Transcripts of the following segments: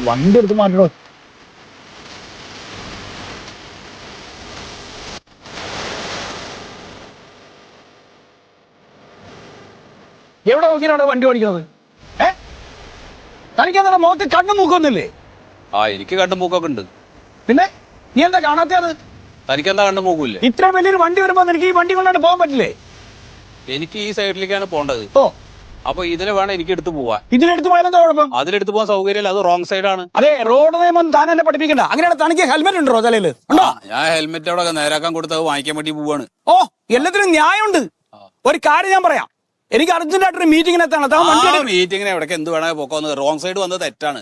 വണ്ടി എടുത്ത് മാറ്റണോ? എവിടെ നോക്കിയാണ് വണ്ടി ഓടിക്കുന്നത്? തനിക്കെന്താ മുഖത്ത് കണ്ണും മൂക്കൊന്നുമില്ലേ? എനിക്ക് കണ്ണും മൂക്കൊക്കെ ഉണ്ട്. പിന്നെ നീ എന്താ കാണാത്തത്? തനിക്കെന്താ കണ്ണും മൂക്കില്ലേ? ഇത്ര വലിയൊരു വണ്ടി വരുമ്പോ എനിക്ക് ഈ വണ്ടി കൊണ്ടാണ് പോകാൻ പറ്റില്ലേ? എനിക്ക് ഈ സൈഡിലേക്കാണ് പോകേണ്ടത്. ഓ, അപ്പൊ ഇതിലെ വേണം എനിക്ക് എടുത്ത് പോവാൻ. ഇതിലെടുത്ത് പോയാൽ എന്താ കുഴപ്പം? അതിലെടുത്ത് പോകാൻ സൗകര്യമില്ല, അത് റോങ് സൈഡാണ്. അതെ, റോഡ് നിയമം താൻ എന്നെ പഠിപ്പിക്കണ്ട. അങ്ങനെയാണ്. തനിക്ക് ഹെൽമെറ്റ് ഉണ്ടോ തലയിൽ? ഉണ്ടോ? ഞാൻ ഹെൽമെറ്റ് അവിടെ നേരാക്കാൻ കൊടുത്തത് വാങ്ങിക്കാൻ വേണ്ടി പോവാണ്. ഓ, എല്ലാത്തിനും ന്യായമുണ്ട്. ഒരു കാര്യം ഞാൻ പറയാം, എനിക്ക് അർജന്റായിട്ടൊരു മീറ്റിംഗിന് എത്താണ്. മീറ്റിംഗിനെ എവിടേക്ക് എന്ത് വേണമെങ്കിൽ പോക്കാന്ന്. റോങ് സൈഡ് വന്നത് തെറ്റാണ്.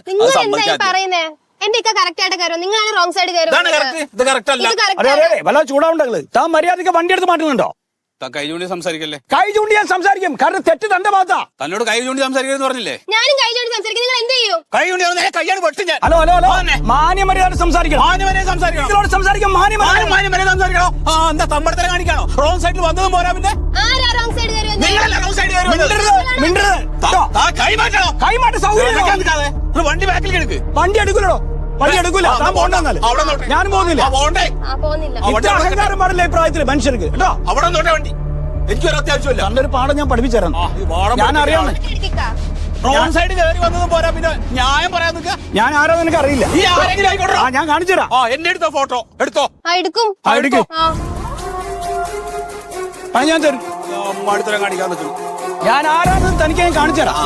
വല്ല ചൂടാവുണ്ടെങ്കിൽ താൻ മര്യാദക്ക് വണ്ടി എടുത്ത് മാറ്റുന്നുണ്ടോ? കൈ ചൂണ്ടി സംസാരിക്കല്ലേ? കൈ ചൂണ്ടി ഞാൻ സംസാരിക്കും, കാരണം തെറ്റ് തന്റെ ഭാഗത്താ. തന്നോട് കൈ ചൂണ്ടി സംസാരിക്കരുതെന്ന് പറഞ്ഞില്ലേ? ഞാനും കൈ ചൂണ്ടി സംസാരിക്കും. നിങ്ങൾ എന്ത് ചെയ്യും? കൈ ചൂണ്ടി കൈയാണ് പൊട്ടി ഞാൻ. ഹലോ ഹലോ ഹലോ, മാന്യമര്യാദ സംസാരിക്കണം. മാന്യമര്യാദ സംസാരിക്കണം. ഇതിനോട് സംസാരിക്കും. മാന്യമര്യാദ സംസാരിക്കണോ? എന്താ തമ്പടത്തരം കാണിക്കാണോ? റോങ് സൈഡിൽ വന്നതും പോരാ. പിന്നെ ആരാ റോങ് സൈഡ് കയറി വന്നത്? നിങ്ങളല്ല റോങ് സൈഡ് കയറി വന്നത്. കൈ മാറ്റണോ? കൈ മാറ്റ സൗകര്യം. വണ്ടി ബാക്കിൽ എടുക്ക്. വണ്ടി എടുക്കൂലോ? വണ്ടി എടുക്കൂല. ഞാൻ പോകുന്നില്ല. അഹങ്കാരം പാടില്ല ഈ പ്രായത്തില് മനുഷ്യർക്ക്. കേട്ടോ, അവിടെ നോട്ടെ വണ്ടി. എനിക്കൊരു അത്യാവശ്യമില്ല. നല്ലൊരു പാഠം ഞാൻ പഠിപ്പിച്ചു തരാം. ഞാൻ അറിയാം. റോങ് സൈഡ് കയറി വന്നതും പോരാ. പിന്നെ ന്യായം പറയാൻ നിൽക്കുക. ഞാൻ ആരോ നിനക്ക് അറിയില്ല. ഞാൻ കാണിച്ചു തരാം. എന്നെ എടുത്തോ ഫോട്ടോ? എടുത്തോ? എടുക്കും. ഞാൻ തരും. അടുത്തരം കാണിക്കാൻ നിൽക്കുന്നു. ഞാൻ ആരാണെന്ന് തനിക്ക് ഞാൻ കാണിച്ചു തരാം.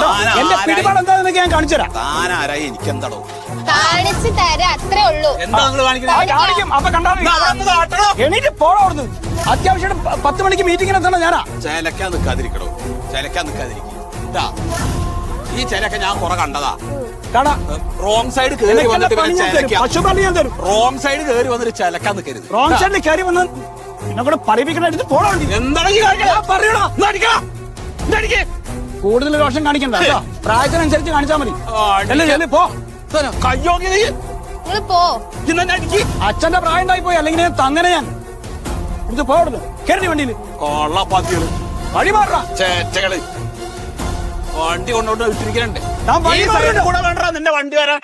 എന്റെ പിടിപാട് എന്താണെന്ന് ഞാൻ കാണിച്ചു തരാം. താൻ ആരായി? എനിക്ക് എന്താണോ കാണിച്ചു തരാം, അത്രേ ഉള്ളൂ. എന്താ നിങ്ങൾ കാണിക്കും. അപ്പൊ കണ്ടാ എണീറ്റ് പോണോ അവിടുന്ന്? അത്യാവശ്യം 10 മണിക്ക് മീറ്റിംഗിന് എത്തണം. ഞാനാ ചിലക്കാൻ നിൽക്കാതിരിക്കണോ? ചിലക്കാൻ നിൽക്കാതിരിക്കും. ഈ ചിലക്ക ഞാൻ കുറെ കണ്ടതാ. റോങ് സൈഡ് കയറി വന്നിട്ട് റോങ് സൈഡ് കയറി വന്നിട്ട് ചിലക്കാൻ നിൽക്കരുത്. റോങ് സൈഡിൽ കയറി വന്ന് എന്നെ പറയിപ്പിക്കണ പോണോ? കൂടുതൽ രോഷം കാണിക്കണ്ട. പ്രായത്തിനനുസരിച്ച് കാണിച്ചാൽ മതി. പോ. അച്ഛന്റെ പ്രായം ഉണ്ടായി പോയി, അല്ലെങ്കിൽ തന്നെ ഞാൻ ഇത് പോടുന്നു. കയറി വണ്ടിയിൽ കൊള്ളപ്പാത്തികള് വഴിമാറാ ചേറ്റകള് വണ്ടി കൊണ്ടോണ്ട് ഇട്ടിരിക്കണുണ്ട്. വേണ്ട നിന്റെ വണ്ടി വരാൻ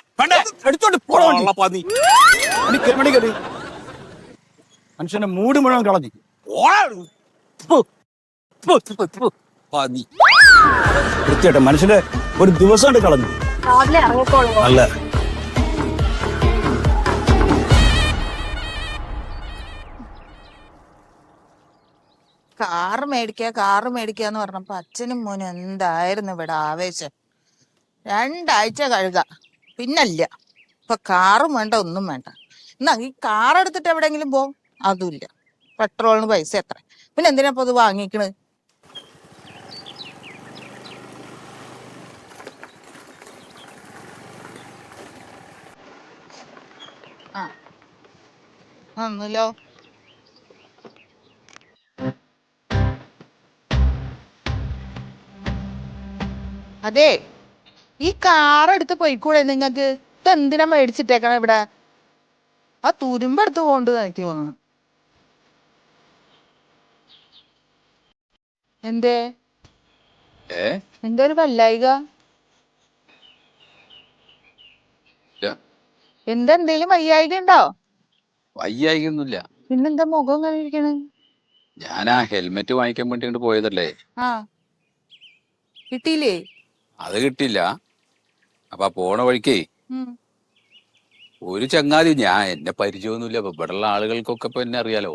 എടുത്തോണ്ട് കൊള്ളപ്പാത്തി. മനുഷ്യന്റെ മൂട് മുഴുവൻ കളഞ്ഞു. കൃത്യമായിട്ട് മനുഷ്യന്റെ ഒരു ദിവസം കൊണ്ട് കളഞ്ഞു. അല്ല, കാറ് മേടിക്കാന്ന് പറഞ്ഞപ്പോ അച്ഛനും മോനും എന്തായിരുന്നു ഇവിടെ ആവേശം. 2 ആഴ്ച കഴുക, പിന്നല്ല. ഇപ്പൊ കാറും വേണ്ട, ഒന്നും വേണ്ട. എന്നാ ഈ കാർ എടുത്തിട്ട് എവിടെയെങ്കിലും പോകും, അതുമില്ല. പെട്രോളിന് പൈസ എത്ര? പിന്നെ എന്തിനാ ഇത് വാങ്ങിക്കണ്? ഒന്നുമില്ലോ. അതെ, ഈ കാർ എടുത്ത് പോയിക്കൂടെ നിങ്ങക്ക്? ഇതെന്തിനാ മേടിച്ചിട്ടേക്കണം ഇവിടെ? ആ തുരുമ്പെടുത്ത് കൊണ്ട് എനിക്ക് തോന്നുന്നു. എന്തേ ഒരു വല്ലായിക? എന്തേലും വയ്യായിക ഉണ്ടോ? വയ്യായികൊന്നുമില്ല. പിന്നെന്താ മുഖം ഇങ്ങനെ ഇരിക്കണ്? ഞാൻ ആ ഹെൽമെറ്റ് വാങ്ങിക്കാൻ വേണ്ടി പോയതല്ലേ. കിട്ടിയില്ലേ? അത് കിട്ടില്ല. അപ്പൊ പോണ വഴിക്കേ ഒരു ചങ്ങാതി, എന്നെ പരിചയമൊന്നുമില്ല, ഇപ്പൊ ഇവിടെയുള്ള ആളുകൾക്കൊക്കെ ഇപ്പൊ എന്നെ അറിയാലോ.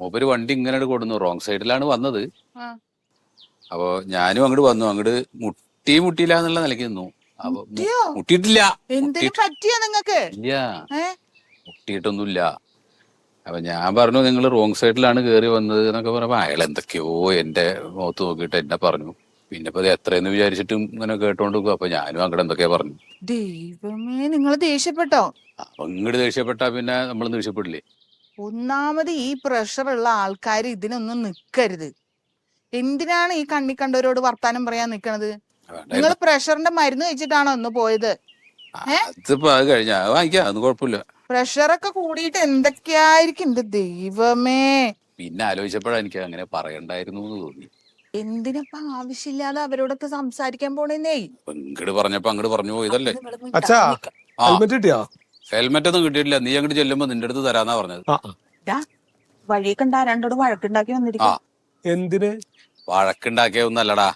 മൂപ്പര് വണ്ടി ഇങ്ങനെ കൊടുന്നു. റോങ് സൈഡിലാണ് വന്നത്. അപ്പൊ ഞാനും അങ്ങോട്ട് വന്നു. അങ്ങോട്ട് മുട്ടിയില്ല എന്നുള്ള നിലയ്ക്ക് നിന്നു. അപ്പൊ മുട്ടിയിട്ടില്ല. ഇല്ല, മുട്ടിയിട്ടൊന്നുമില്ല. അപ്പൊ ഞാൻ പറഞ്ഞു, നിങ്ങൾ റോങ് സൈഡിലാണ് കയറി വന്നത് എന്നൊക്കെ പറഞ്ഞപ്പോ അയാൾ എന്തൊക്കെയോ എന്റെ മുഖത്ത് നോക്കിയിട്ട് എന്നെ പറഞ്ഞു. പിന്നെ ഇപ്പൊ എത്രയെന്ന് വിചാരിച്ചിട്ടും ഇങ്ങനെ കേട്ടോണ്ട് പോകും. അപ്പൊ ഞാനും അങ്ങോട്ട് എന്തൊക്കെയാ പറഞ്ഞു. ദൈവമേ, നിങ്ങൾ ദേഷ്യപ്പെട്ടോ? അപ്പൊ ഇങ്ങോട്ട് ദേഷ്യപ്പെട്ടാ പിന്നെ നമ്മൾ ദേഷ്യപ്പെടില്ലേ? ഒന്നാമത് ഈ പ്രഷറുള്ള ആൾക്കാർ ഇതിനൊന്നും നിക്കരുത്. എന്തിനാണ് ഈ കണ്ണി കണ്ടവരോട് വർത്താനം പറയാൻ നിക്കണത്? നിങ്ങൾ പ്രഷറിന്റെ മരുന്ന് കഴിച്ചിട്ടാണോ ഒന്ന് പോയത്? അതിപ്പോ അത് കഴിഞ്ഞ വാങ്ങിക്കാം, അതൊന്നും കുഴപ്പമില്ല. പ്രഷറൊക്കെ കൂടിയിട്ട് എന്തൊക്കെയായിരിക്കും എന്റെ ദൈവമേ. പിന്നെ ആലോചിച്ചപ്പോഴാണ് എനിക്ക് അങ്ങനെ പറയണ്ടായിരുന്നു എന്ന് തോന്നി. എന്തിനപ്പ ആവശ്യമില്ലാതെ അവരോടൊക്കെ സംസാരിക്കാൻ പോണേന്നേ. ഇങ്ങോട്ട് പറഞ്ഞപ്പോ അങ്ങോട്ട് പറഞ്ഞു പോയതല്ലേ. അച്ഛാ ഹെൽമെറ്റ് കിട്ടിയോ? ഹെൽമെറ്റ് ഒന്നും കിട്ടിയിട്ടില്ല. നീ അങ്ങോട്ട് ചെല്ലുമ്പോ നിന്റെ അടുത്ത് തരാന്നാ പറഞ്ഞത്. വഴി കണ്ട രണ്ടോട് വഴക്കുണ്ടാക്കി വന്നിരിക്കും. എന്തിന് വഴക്കുണ്ടാക്കിയ ഒന്നല്ലടാ.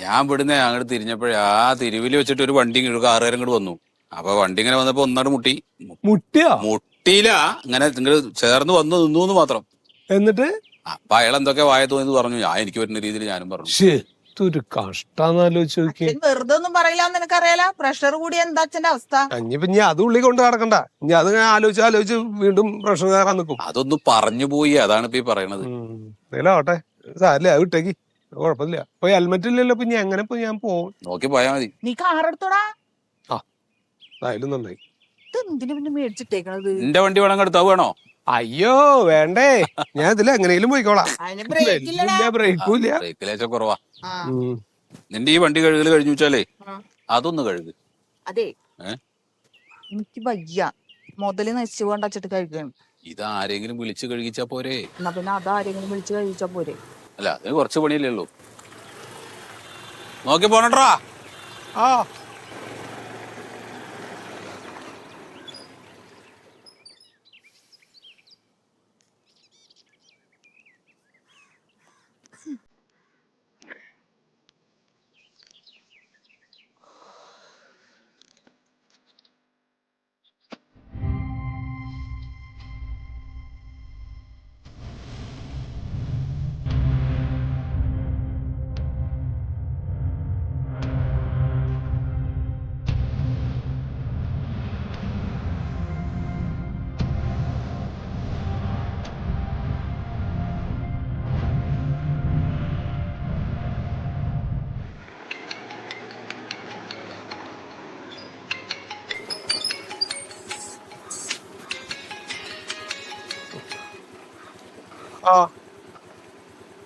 ഞാൻ ഇവിടുന്ന് അങ്ങോട്ട് തിരിഞ്ഞപ്പോഴേ ആ തിരുവില് വെച്ചിട്ട് ഒരു വണ്ടി കാറുകാരൻ ഇങ്ങോട്ട് വന്നു. അപ്പൊ വണ്ടി ഇങ്ങനെ വന്നപ്പോ ഒന്നാട് മുട്ടിയില്ല, ഇങ്ങനെ നിങ്ങൾ ചേർന്ന് വന്ന് നിന്നു മാത്രം. എന്നിട്ട് അപ്പൊ അയാൾ എന്തൊക്കെ വായ തോന്നി പറഞ്ഞു. എനിക്ക് പറ്റുന്ന രീതിയിൽ ഞാനും പറഞ്ഞു. ഒരു കഷ്ടാന്നാലോചിച്ച് നോക്കി. വെറുതെ ഒന്നും പറയില്ലാന്ന് നിനക്കറിയാലോ. പ്രഷർ കൂടി എന്താ അച്ഛന്റെ അവസ്ഥ? ഇനിയിപ്പൊ അത് ഉള്ളി കൊണ്ട് നടക്കണ്ട. ഇനി അത് ആലോചിച്ച് വീണ്ടും പ്രഷർ കയറാൻ നിൽക്കും. അതൊന്നും പറഞ്ഞു പോയി, അതാണ് ഇപ്പൊ ഈ പറയണത്. ആവട്ടെ, സാരല്ലേ, അത് വിട്ടേക്ക്, കുഴപ്പമില്ല. ഇപ്പൊ ഹെൽമെറ്റ് ഇല്ലല്ലോ, ഇപ്പൊ എങ്ങനെ ഇപ്പൊ ഞാൻ പോകും? നോക്കി പോയാ മതി. നീ കാറെടുത്തോടാ. അതായാലും നന്നായി. എന്തിനു പിന്നെ മേടിച്ചിട്ടേക്കണത്? നിന്റെ വണ്ടി വേണം എടുത്താവ് വേണോ? അയ്യോ വേണ്ടേ, ഞാൻ ഇതിൽ എങ്ങനെയും പോയിക്കോളാം. ബ്രേക്കിലേശം കുറവാ. നിന്റെ ഈ വണ്ടി കഴുകല് കഴിഞ്ഞു വെച്ചാലേ അതൊന്ന് കഴുകു. അതെ, എനിക്ക് വയ്യ, മുതല് നശിച്ചു പോകണ്ട വെച്ചിട്ട് കഴുകാണ്. ഇത് ആരെങ്കിലും വിളിച്ച് കഴുകിച്ചാ പോരെ? എന്നാ പിന്നെ അതാരെങ്കിലും വിളിച്ച് കഴിച്ചാ പോരെ? അല്ല, അതിന് കുറച്ച് പണിയല്ലേ ഉള്ളൂ. നോക്കി പോണട്ടാ.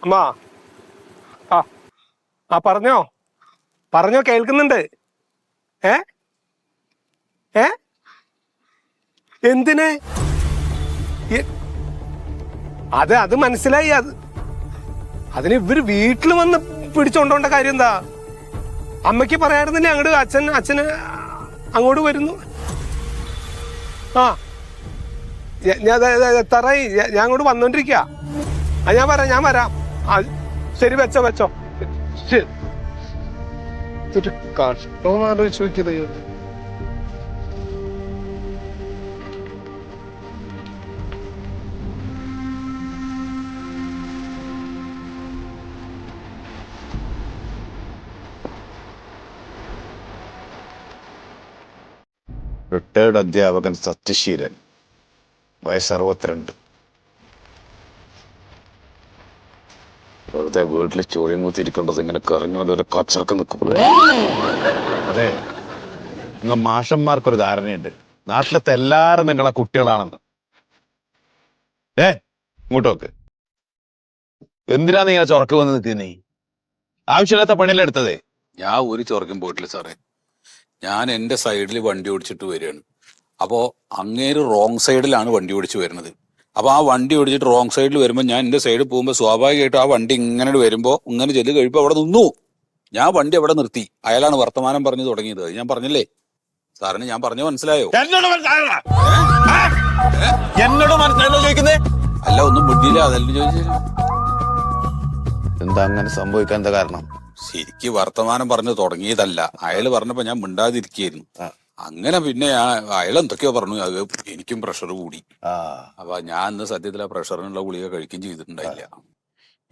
അമ്മാ, പറഞ്ഞോ കേൾക്കുന്നുണ്ട്. എന്തിന്? അത് മനസ്സിലായി. അതിന് ഇവര് വീട്ടിൽ വന്ന് പിടിച്ചോണ്ടോണ്ട കാര്യം എന്താ? അമ്മയ്ക്ക് പറയാറുന്നില്ലേ അങ്ങോട്ട് അച്ഛന് അങ്ങോട്ട് വരുന്നു. തറായി, ഞാൻ അങ്ങോട്ട് വന്നോണ്ടിരിക്ക. ഞാൻ വരാം. ശരി, വെച്ചോ. കഷ്ടം ആലോചിച്ച് നോക്കിയത്. റിട്ടയർഡ് അധ്യാപകൻ സത്യശീലൻ, വയസ്സ് 62. വെറുതെ വീട്ടിൽ ചോദ്യം കൂത്തിരിക്കേണ്ടത് ഇങ്ങനെ കറങ്ങി ഒരു കച്ചറക്കം നിൽക്കുമ്പോൾ. അതെ, നിങ്ങൾ മാഷന്മാർക്കൊരു ധാരണയുണ്ട്, നാട്ടിലത്തെ എല്ലാരും നിങ്ങളെ കുട്ടികളാണെന്ന്. ഇങ്ങോട്ട് നോക്ക്. എന്തിനാ നീ ഇങ്ങനെ ചൊറക്ക് വന്ന് നിൽക്കുന്നേ? ആവശ്യമില്ലാത്ത പണിയല്ലേ എടുത്തതേ. ഞാൻ ഒരു ചൊറക്കും പോയിട്ടില്ല സാറേ. ഞാൻ എന്റെ സൈഡിൽ വണ്ടി ഓടിച്ചിട്ട് വരികയാണ്. അപ്പോ അങ്ങേര് റോങ് സൈഡിലാണ് വണ്ടി ഓടിച്ച് വരുന്നത്. അപ്പൊ ആ വണ്ടി ഓടിച്ചിട്ട് റോങ് സൈഡിൽ വരുമ്പോൾ ഞാൻ എന്റെ സൈഡിൽ പോകുമ്പോൾ സ്വാഭാവികമായിട്ടും ആ വണ്ടി ഇങ്ങനെ വരുമ്പോ ഇങ്ങനെ ചെല്ലു കഴിയുമ്പോൾ അവിടെ നിന്നു. ഞാൻ വണ്ടി അവിടെ നിർത്തി. അയാളാണ് വർത്തമാനം പറഞ്ഞു തുടങ്ങിയത്. ഞാൻ പറഞ്ഞില്ലേ സാറിന്, ഞാൻ പറഞ്ഞു മനസ്സിലായോ? എന്നോട് മനസ്സിലായോ ചോദിക്കുന്നേ? അല്ല, ഒന്നും ബുദ്ധിയില്ല, അതല്ല ചോദിച്ചില്ല. എന്താ അങ്ങനെ സംഭവിക്കാൻ എന്താ കാരണം? ശരിക്ക് വർത്തമാനം പറഞ്ഞു തുടങ്ങിയതല്ല. അയാള് പറഞ്ഞപ്പോ ഞാൻ മിണ്ടാതിരിക്കായിരുന്നു. അങ്ങനെ പിന്നെ അയാൾ എന്തൊക്കെയോ പറഞ്ഞു. അത് എനിക്കും പ്രഷർ കൂടി. അപ്പൊ ഞാൻ ഇന്ന് സത്യത്തിൽ ആ പ്രഷറിനുള്ള ഗുളിക കഴിക്കുകയും ചെയ്തിട്ടുണ്ടായില്ല.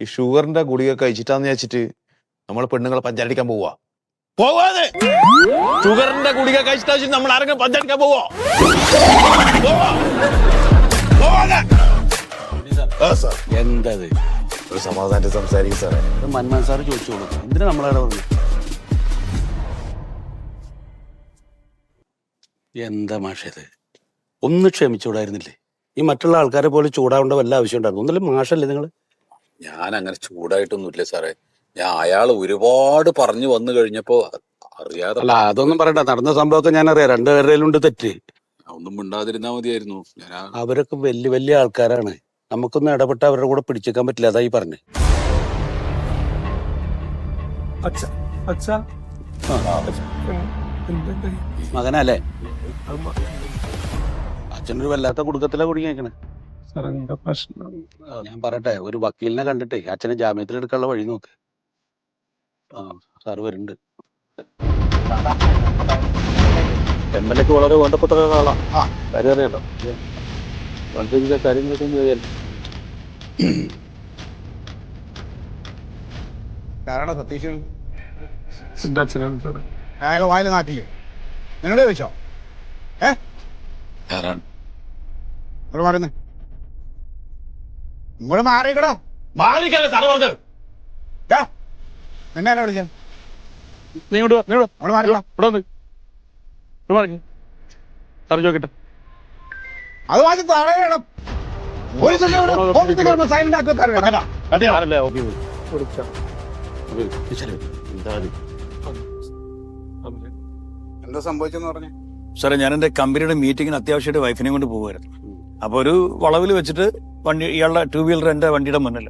ഈ ഷുഗറിന്റെ ഗുളിക കഴിച്ചിട്ടാന്ന് വെച്ചിട്ട് നമ്മൾ പെണ്ണുങ്ങളെ പഞ്ചായത്തിക്കാൻ പോവാതെ ഷുഗറിന്റെ ഗുളിക കഴിച്ചിട്ടാ നമ്മൾ ആരെങ്കിലും പഞ്ചായത്തിക്കാൻ പോവോ? എന്തത്? ഒരു സമാധാനത്തിൽ സംസാരിക്കും സാറേ. മന്മോഹൻ സാറ് ചോദിച്ചോളൂ, എന്തിനാ നമ്മളവിടെ വന്നു? എന്താ മാഷത്? ഒന്ന് ക്ഷമിച്ചൂടായിരുന്നില്ലേ? ഈ മറ്റുള്ള ആൾക്കാരെ പോലെ ചൂടാവേണ്ട വല്ല ആവശ്യം ഉണ്ടായിരുന്നു? ഒന്നല്ലേ മാഷല്ലേ നിങ്ങൾ? ഞാൻ അങ്ങനെ ചൂടായിട്ടൊന്നുമില്ല സാറേ. ഞാൻ അയാൾ ഒരുപാട് പറഞ്ഞു വന്നു കഴിഞ്ഞപ്പോ അറിയാതെ. അല്ല, അതൊന്നും പറയണ്ട. നടന്ന സംഭവമൊക്കെ ഞാൻ അറിയാം. രണ്ടുപേരുടെയിലുണ്ട് തെറ്റ്. ഒന്നും മിണ്ടാതിരുന്നാ മതിയായിരുന്നു. അവരൊക്കെ വലിയ വലിയ ആൾക്കാരാണ്. നമുക്കൊന്നും ഇടപെട്ട് അവരുടെ കൂടെ പിടിച്ചേക്കാൻ പറ്റില്ല. അതായി പറഞ്ഞേ. മകനല്ലേ? അച്ഛനൊരു വല്ലാത്ത കുടുക്കത്തിലാ കുടുങ്ങിയേക്കണേ. ഞാൻ പറയട്ടെ, ഒരു വക്കീലിനെ കണ്ടിട്ടേ അച്ഛനെ ജാമ്യത്തിൽ എടുക്കാനുള്ള വഴി നോക്ക്. സാറ് വരുന്നുണ്ട്. എംഎൽഎക്ക് വളരെ വേണ്ടപ്പെട്ട ഒരാളാ. കാര്യം അറിയണ്ടോ? വളരെ കാര്യം കാരണം സതീശൻ അയാൾ വായിൽ നാട്ടില്ലേ നിങ്ങളെ ചോദിച്ചോ? മാറുന്നേ ഇങ്ങോട്ട് മാറിക്കടോ. എന്നെ വിളിച്ച അത് മാറ്റി തടയണം. സൈലന്റ് ആക്കി. എന്താ സംഭവിച്ചെന്ന് പറഞ്ഞേ? സാറേ, ഞാൻ എന്റെ കമ്പനിയുടെ മീറ്റിങ്ങിന് അത്യാവശ്യമായിട്ട് വൈഫിനെ കൊണ്ട് പോകുമായിരുന്നു. അപ്പൊ ഒരു വളവിൽ വെച്ചിട്ട് വണ്ടി, ഇയാളുടെ 2 വീലർ എന്റെ വണ്ടിയുടെ മുന്നിൽ.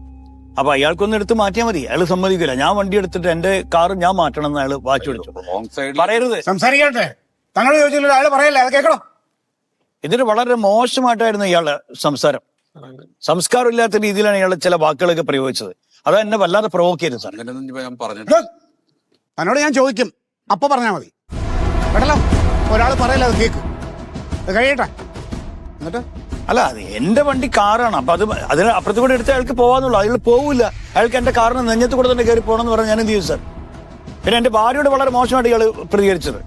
അപ്പൊ അയാൾക്കൊന്നും എടുത്ത് മാറ്റിയാൽ മതി. അയാൾ സമ്മതിക്കില്ല. ഞാൻ വണ്ടി എടുത്തിട്ട് എന്റെ കാർ ഞാൻ മാറ്റണം എന്ന് അയാൾ വാച്ച് പിടിച്ചു. പറയരുത്. സംസാരിക്കട്ടെ. തന്നോട് ചോദിച്ചില്ല, അയാൾ പറയല്ലേ, അത് കേൾക്കണോ? ഇതിന് വളരെ മോശമായിട്ടായിരുന്നു ഇയാളുടെ സംസാരം. സംസ്കാരം ഇല്ലാത്ത രീതിയിലാണ് ഇയാൾ ചില വാക്കുകളൊക്കെ പ്രയോഗിച്ചത്. അത് എന്നെ വല്ലാതെ പ്രൊവോക്ക് ചെയ്തു സാർ. തന്നോട് ഞാൻ ചോദിക്കും, അപ്പൊ പറഞ്ഞാൽ മതി കേട്ടല്ലോ. ഒരാൾ പറയല്ല, അത് കേക്ക്. അത് കഴിയട്ടെ. എന്നിട്ട് അല്ല, അത് എന്റെ വണ്ടി കാറാണ്. അപ്പൊ അതിന് അപ്പുറത്ത് കൂടെ എടുത്ത് അയാൾക്ക് പോവാന്നുള്ളൂ. അയാൾ പോവില്ല. അയാൾക്ക് എന്റെ കാറിന് നെഞ്ഞത്ത് കൂടെ തന്നെ കയറി പോകണമെന്ന് പറഞ്ഞാൽ ഞാൻ എന്ത് ചെയ്യും സാർ? പിന്നെ എന്റെ ഭാര്യയോട് വളരെ മോശമായിട്ട് ഇയാൾ പ്രതികരിച്ചത്.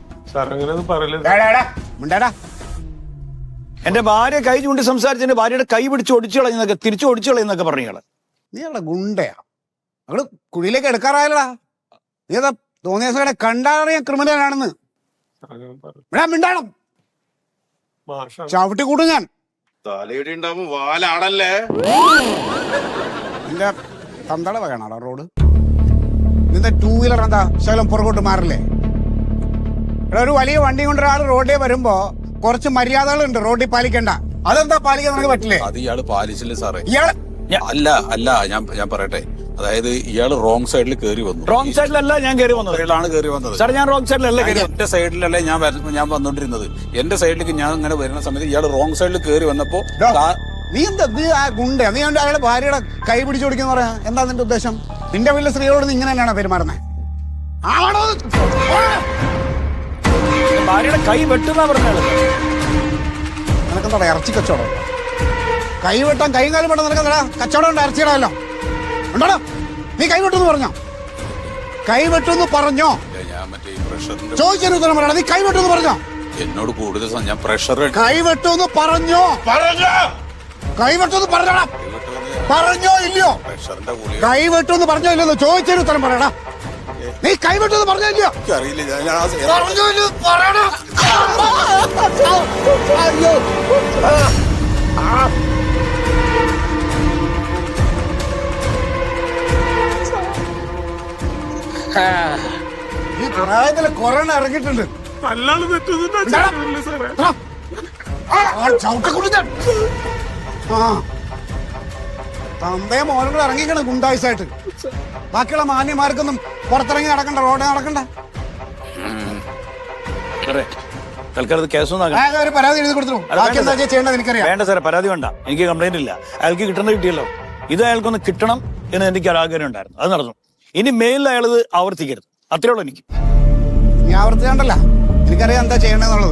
എന്റെ ഭാര്യ കൈ ചൂണ്ടി സംസാരിച്ചതിന്റെ ഭാര്യയുടെ കൈ പിടിച്ച് ഒടിച്ചു കളയുന്നൊക്കെ, തിരിച്ചു ഒടിച്ചു കളയുന്നൊക്കെ പറഞ്ഞു ഇയാള്. നീ അവിടെ ഗുണ്ടയാ. അവള് കുഴിയിലേക്ക് എടുക്കാറായല്ലടാ. നീ അതാ തോന്നിയ ദിവസം കണ്ടറിയാൻ ക്രിമിനലാണെന്ന് മിണ്ടാണം. ചവിട്ടി കൂട്ടും ഞാൻ. തലയിടി ഉണ്ടാവും വാലാടല്ലേ. നിന്റെ തന്തട വേണോടാ റോഡ്. നിന്റെ 2 വീലർ എന്താ ശകലം പുറകോട്ട് മാറില്ലേ? ഇവിടെ ഒരു വലിയ വണ്ടി കൊണ്ട് ഒരാൾ റോഡിൽ വരുമ്പോ കുറച്ച് മര്യാദകളുണ്ട് റോഡിൽ പാലിക്കണ്ട. അതെന്താ പാലിക്കാൻ നമുക്ക് പറ്റില്ലേ? അത് ഇയാള് പാലിച്ചില്ല സാറേ. ഇയാള് അല്ല ഞാൻ പറയട്ടെ, അതായത് ഇയാള് റോങ് സൈഡിൽ കയറി വന്നു. റോങ് സൈഡിലല്ല ഞാൻ കയറി വന്നത്. കയറി വന്നത് സാർ, ഞാൻ റോങ് സൈഡിലല്ല കയറി. എന്റെ സൈഡിലല്ലേ ഞാൻ വന്നോണ്ടിരുന്നത്. എന്റെ സൈഡിലേക്ക് ഞാൻ ഇങ്ങനെ വരുന്ന സമയത്ത് ഇയാള് റോങ് സൈഡിൽ കയറി വന്നപ്പോ നീ എന്താ ആ ഗുണ്ട? നീ അയാളുടെ ഭാര്യയുടെ കൈ പിടിച്ചു കൊടുക്കുന്ന പറയാ. എന്താ നിന്റെ ഉദ്ദേശം? നിന്റെ വീട്ടിലെ സ്ത്രീകളോട് നീ ഇങ്ങനെ തന്നെയാണോ പെരുമാറുന്നത്? ആണോ? ഭാര്യയുടെ കൈ വെട്ടുന്ന പറഞ്ഞാല് നിനക്കെന്താ ഇറച്ചി കച്ചവടം? കൈ വെട്ടാൻ കൈയും കാലം വെട്ടാൻ നിനക്കെന്താ കച്ചവടം ഉണ്ട്? ഇറച്ചിയിടാമല്ലോ ഉണ്ടോടാ. നീ കൈ വെട്ടുമെന്ന് പറഞ്ഞോ? കൈ വെട്ടുമെന്ന് പറഞ്ഞോ? ഞാൻ മറ്റേ പ്രഷറിന്റെ ചോദിച്ചൊരു ഉത്തരം പറയണം. നീ കൈ വെട്ടുമെന്ന് പറഞ്ഞോ? എന്നോട് കൂടുതൽ ഞാൻ പ്രഷർ കൈ വെട്ടുമെന്ന് പറഞ്ഞോ? കൈ വെട്ടുമെന്ന് പറഞ്ഞോടാ. പറഞ്ഞോ ഇല്ലയോ? പ്രഷറിന്റെ കൂടി കൈ വെട്ടുമെന്ന് പറഞ്ഞോ ഇല്ലെന്ന് ചോദിച്ചൊരു ഉത്തരം പറയടാ. നീ കൈ വെട്ടുമെന്ന് പറഞ്ഞോ ഇല്ലയോ? അറിയില്ല. പറഞ്ഞോ ഇല്ലയോ പറയടാ. ഈ പ്രായത്തില് കൊറോണ ഇറങ്ങിയിട്ടുണ്ട്. തന്തയെ മോനും കൂടെ ഇറങ്ങിക്കണം ഗുണ്ടായിസായിട്ട്. ബാക്കിയുള്ള മാന്യന്മാർക്കൊന്നും പുറത്തിറങ്ങി നടക്കണ്ട, റോഡ് നടക്കണ്ട. തൽക്കാലത്ത് കേസൊന്നും ഒരു പരാതി എഴുതി കൊടുത്തു. ബാക്കി എന്താ ചെയ്യേണ്ടത് എനിക്കറിയാം. വേണ്ട സാറേ, പരാതി വേണ്ട. എനിക്ക് കംപ്ലൈന്റ് ഇല്ല. അയാൾക്ക് കിട്ടേണ്ടത് കിട്ടിയല്ലോ. ഇത് അയാൾക്കൊന്ന് കിട്ടണം എന്ന് എനിക്ക് ഒരു ആഗ്രഹം ഉണ്ടായിരുന്നു. അത് നടന്നു. ഇനി മേലിൽ അയാൾ ഇത് ആവർത്തിക്കരുത്. അത്രേ ഉള്ളൂ എനിക്ക്. നീ ആവർത്തിക്കണ്ടല്ല. എനിക്കറിയാം എന്താ ചെയ്യണമെന്നുള്ളത്.